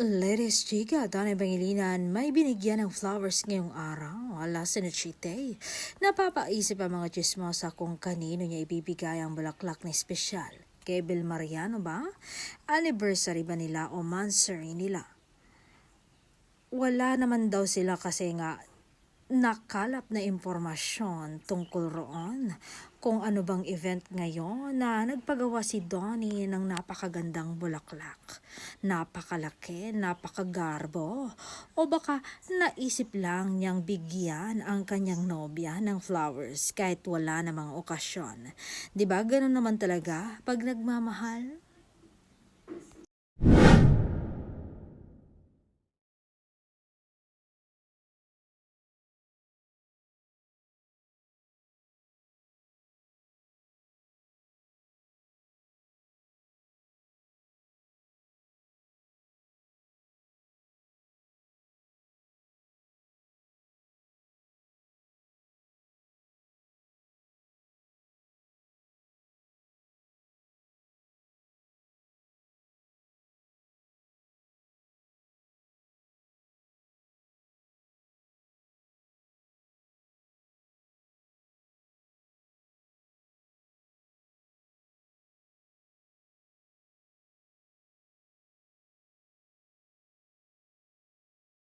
Ladies Chica, Donna Pangilinan, may binigyan ng flowers ngayong araw. Ala sa Nochite. Napapaisip ang mga chismosa kung kanino niya ibibigay ang bulaklak na espesyal. Kay Bel Mariano ba? Anniversary ba nila o monthsary nila? Wala naman daw sila kasi nga nakalap na impormasyon tungkol roon kung ano bang event ngayon na nagpagawa si Donnie ng napakagandang bulaklak. Napakalaki, napakagarbo, o baka naisip lang niyang bigyan ang kanyang nobya ng flowers kahit wala namang okasyon. 'Di ba? Ganun naman talaga pag nagmamahal.